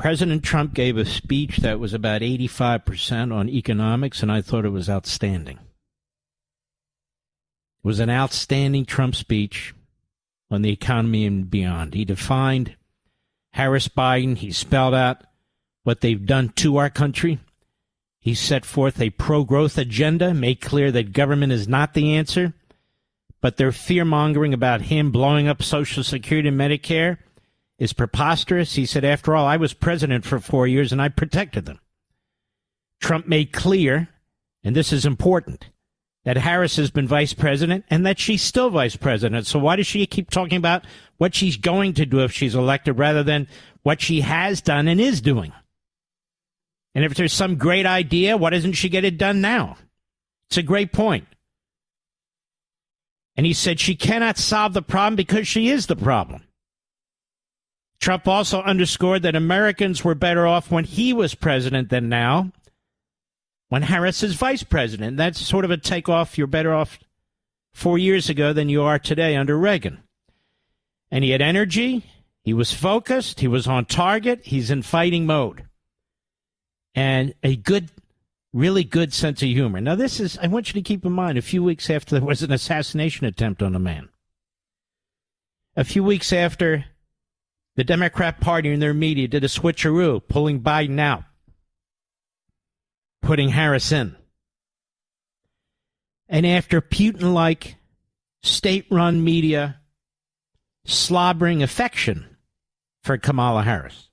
President Trump gave a speech that was about 85% on economics, and I thought it was outstanding. It was an outstanding Trump speech on the economy and beyond. He defined Harris-Biden. He spelled out what they've done to our country. He set forth a pro-growth agenda, made clear that government is not the answer, but their fear-mongering about him blowing up Social Security and Medicare is preposterous. He said, after all, I was president for 4 years and I protected them. Trump made clear, and this is important, that Harris has been vice president and that she's still vice president. So why does she keep talking about what she's going to do if she's elected rather than what she has done and is doing? And if there's some great idea, why doesn't she get it done now? It's a great point. And he said she cannot solve the problem because she is the problem. Trump also underscored that Americans were better off when he was president than now, when Harris is vice president. That's sort of a takeoff. You're better off 4 years ago than you are today under Reagan. And he had energy. He was focused. He was on target. He's in fighting mode. And a good, really good sense of humor. Now, this is, I want you to keep in mind, a few weeks after there was an assassination attempt on a man. A few weeks after the Democrat Party and their media did a switcheroo, pulling Biden out, putting Harris in. And after Putin-like state-run media slobbering affection for Kamala Harris.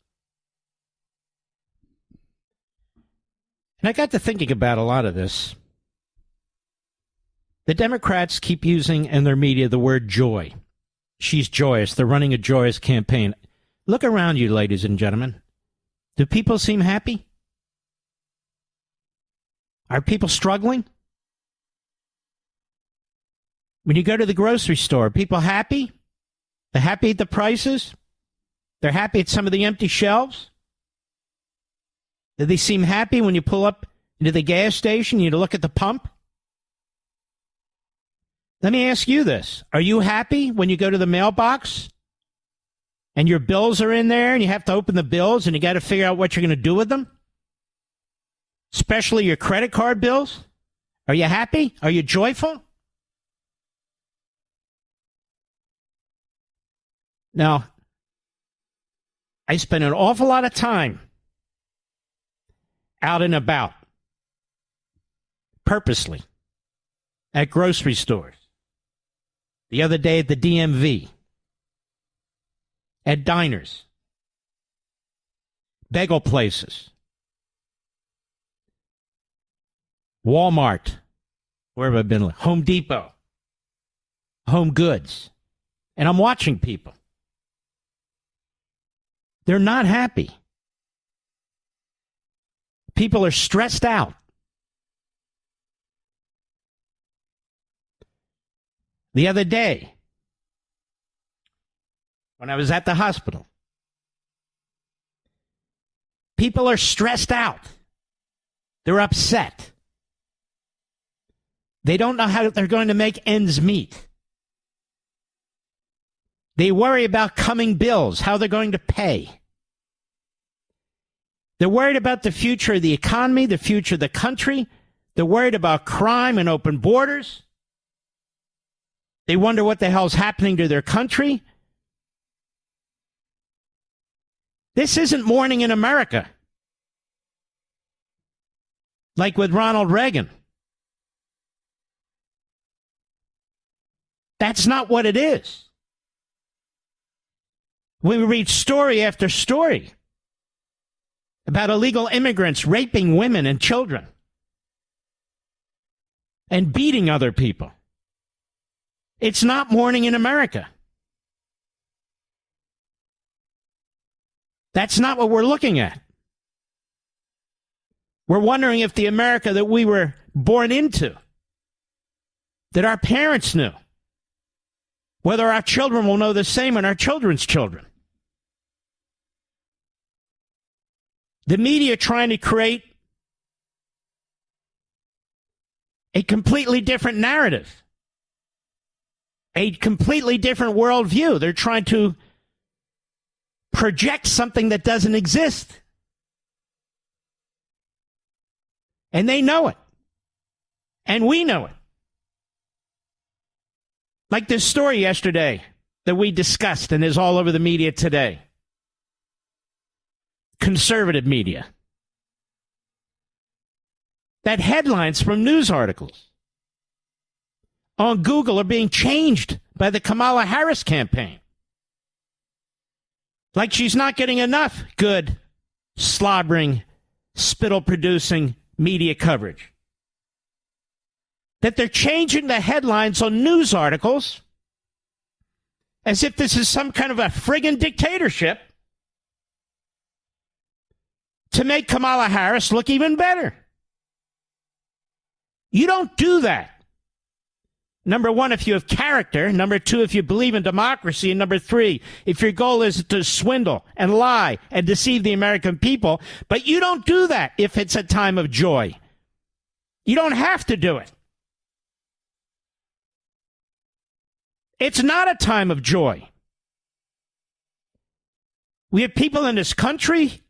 And I got to thinking about a lot of this. The Democrats keep using in their media the word joy. She's joyous. They're running a joyous campaign. Look around you, ladies and gentlemen. Do people seem happy? Are people struggling? When you go to the grocery store, are people happy? They're happy at the prices? They're happy at some of the empty shelves? Do they seem happy when you pull up into the gas station, you look at the pump? Let me ask you this. Are you happy when you go to the mailbox and your bills are in there and you have to open the bills and you got to figure out what you're going to do with them? Especially your credit card bills? Are you happy? Are you joyful? Now, I spend an awful lot of time out and about, purposely, at grocery stores. The other day at the DMV, at diners, bagel places, Walmart, where have I been? Home Depot, Home Goods. And I'm watching people. They're not happy. People are stressed out. The other day, when I was at the hospital, people are stressed out. They're upset. They don't know how they're going to make ends meet. They worry about coming bills, how they're going to pay. They're worried about the future of the economy, the future of the country. They're worried about crime and open borders. They wonder what the hell's happening to their country. This isn't morning in America. Like with Ronald Reagan. That's not what it is. We read story after story about illegal immigrants raping women and children and beating other people. It's not morning in America. That's not what we're looking at. We're wondering if the America that we were born into, that our parents knew, whether our children will know the same and our children's children. The media trying to create a completely different narrative, a completely different worldview. They're trying to project something that doesn't exist. And they know it. And we know it. Like this story yesterday that we discussed and is all over the media today. Conservative media. That headlines from news articles on Google are being changed by the Kamala Harris campaign. Like she's not getting enough good, slobbering, spittle-producing media coverage. That they're changing the headlines on news articles as if this is some kind of a friggin' dictatorship to make Kamala Harris look even better. You don't do that. Number one, if you have character. Number two, if you believe in democracy. And number three, if your goal is to swindle and lie and deceive the American people. But you don't do that if it's a time of joy. You don't have to do it. It's not a time of joy. We have people in this country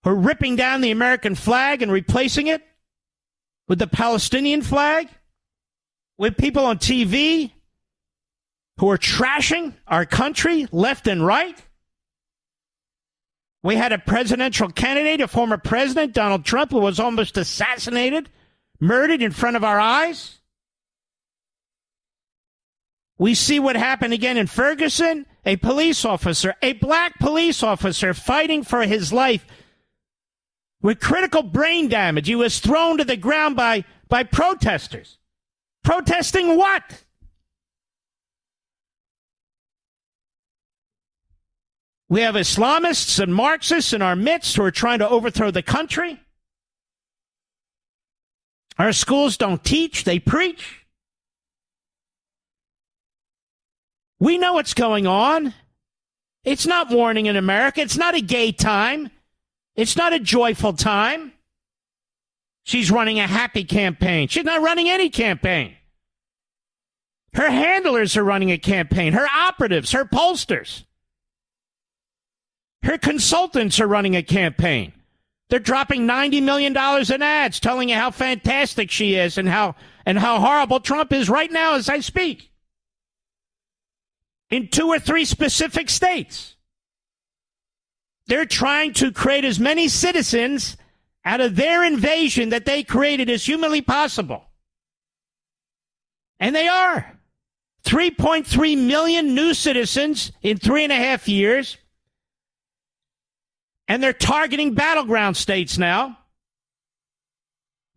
who are ripping down the American flag and replacing it with the Palestinian flag. With people on TV who are trashing our country left and right. We had a presidential candidate, a former president, Donald Trump, who was almost assassinated, murdered in front of our eyes. We see what happened again in Ferguson, a police officer, a black police officer fighting for his life with critical brain damage. He was thrown to the ground by protesters. Protesting what? We have Islamists and Marxists in our midst who are trying to overthrow the country. Our schools don't teach, they preach. We know what's going on. It's not morning in America. It's not a gay time. It's not a joyful time. She's running a happy campaign. She's not running any campaign. Her handlers are running a campaign. Her operatives, her pollsters. Her consultants are running a campaign. They're dropping $90 million in ads telling you how fantastic she is and how horrible Trump is right now as I speak. In 2 or 3 specific states. They're trying to create as many citizens out of their invasion that they created as humanly possible. And they are. 3.3 million new citizens in 3.5 years. And they're targeting battleground states now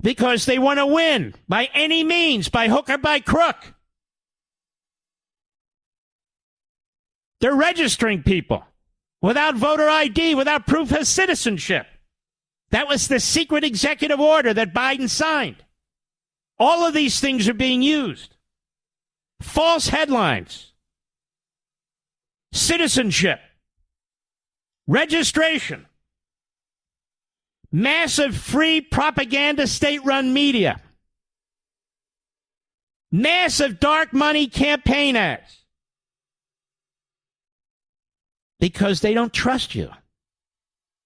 because they want to win by any means, by hook or by crook. They're registering people without voter ID, without proof of citizenship. That was the secret executive order that Biden signed. All of these things are being used. False headlines. Citizenship. Registration. Massive free propaganda state-run media. Massive dark money campaign ads. Because they don't trust you.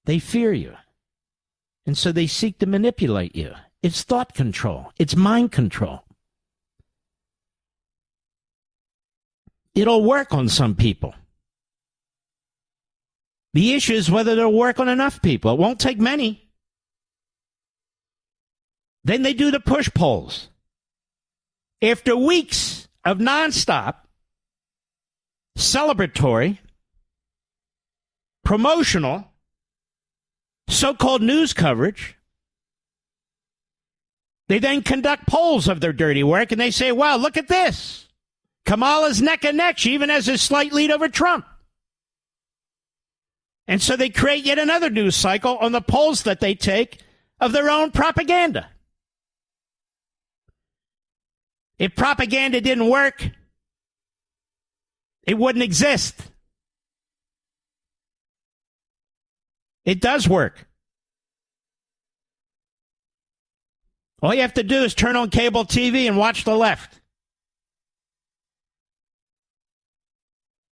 They fear you. And so they seek to manipulate you. It's thought control. It's mind control. It'll work on some people. The issue is whether it'll work on enough people. It won't take many. Then they do the push polls. After weeks of nonstop, celebratory, promotional, so-called news coverage, they then conduct polls of their dirty work, and they say, wow, look at this. Kamala's neck and neck. She even has a slight lead over Trump. And so they create yet another news cycle on the polls that they take of their own propaganda. If propaganda didn't work, it wouldn't exist. It does work. All you have to do is turn on cable TV and watch the left.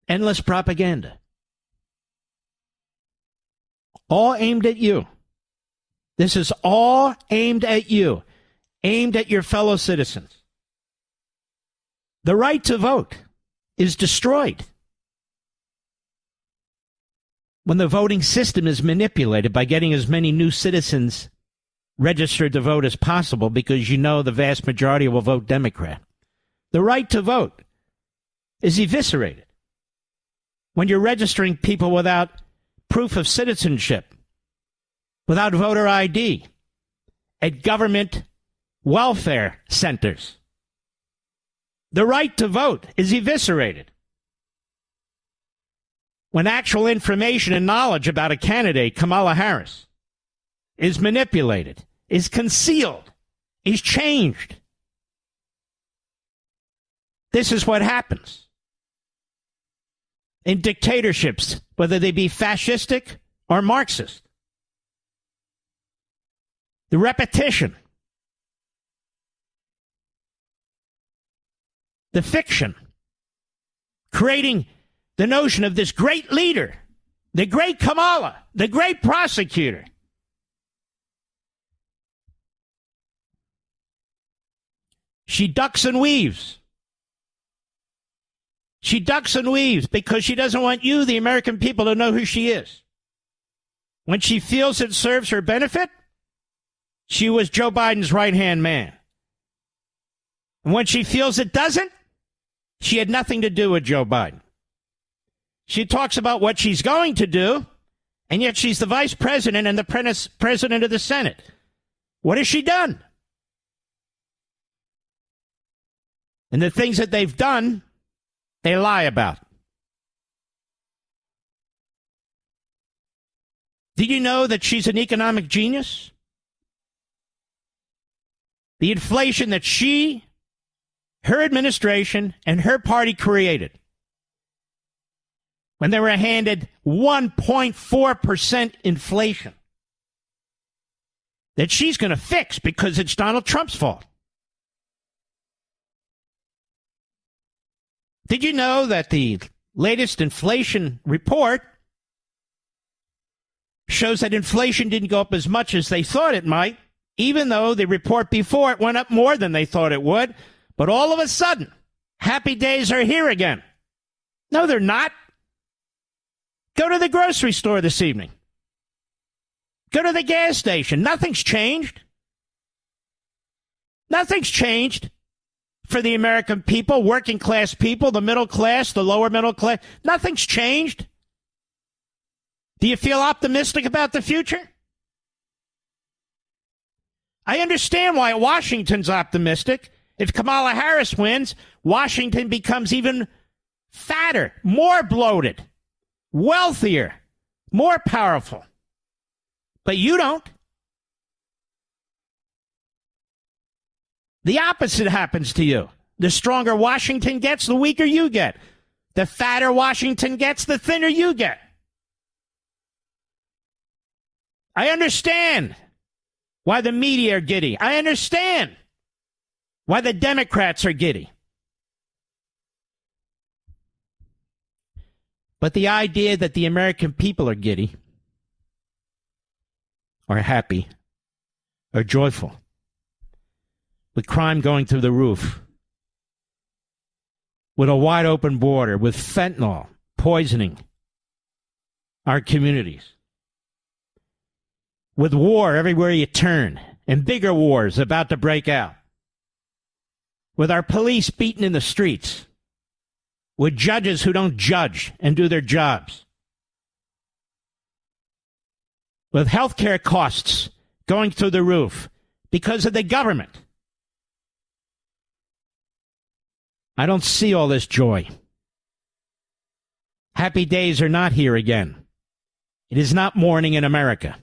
Endless propaganda. All aimed at you. This is all aimed at you, aimed at your fellow citizens. The right to vote is destroyed when the voting system is manipulated by getting as many new citizens registered to vote as possible because you know the vast majority will vote Democrat. The right to vote is eviscerated when you're registering people without proof of citizenship, without voter ID, at government welfare centers. The right to vote is eviscerated when actual information and knowledge about a candidate, Kamala Harris, is manipulated, is concealed, is changed. This is what happens in dictatorships, whether they be fascistic or Marxist. The repetition, the fiction, creating the notion of this great leader, the great Kamala, the great prosecutor. She ducks and weaves. She ducks and weaves because she doesn't want you, the American people, to know who she is. When she feels it serves her benefit, she was Joe Biden's right-hand man. And when she feels it doesn't, she had nothing to do with Joe Biden. She talks about what she's going to do, and yet she's the vice president and the president of the Senate. What has she done? And the things that they've done, they lie about. Did you know that she's an economic genius? The inflation that she, her administration, and her party created when they were handed 1.4% inflation that she's going to fix because it's Donald Trump's fault. Did you know that the latest inflation report shows that inflation didn't go up as much as they thought it might, even though the report before it went up more than they thought it would? But all of a sudden, happy days are here again. No, they're not. Go to the grocery store this evening. Go to the gas station. Nothing's changed. Nothing's changed for the American people, working class people, the middle class, the lower middle class. Nothing's changed. Do you feel optimistic about the future? I understand why Washington's optimistic. If Kamala Harris wins, Washington becomes even fatter, more bloated, wealthier, more powerful. But you don't. The opposite happens to you. The stronger Washington gets, the weaker you get. The fatter Washington gets, the thinner you get. I understand why the media are giddy. I understand why the Democrats are giddy. But the idea that the American people are giddy, or happy, or joyful, with crime going through the roof, with a wide open border, with fentanyl poisoning our communities, with war everywhere you turn, and bigger wars about to break out, with our police beaten in the streets, with judges who don't judge and do their jobs, with health care costs going through the roof because of the government. I don't see all this joy. Happy days are not here again. It is not morning in America.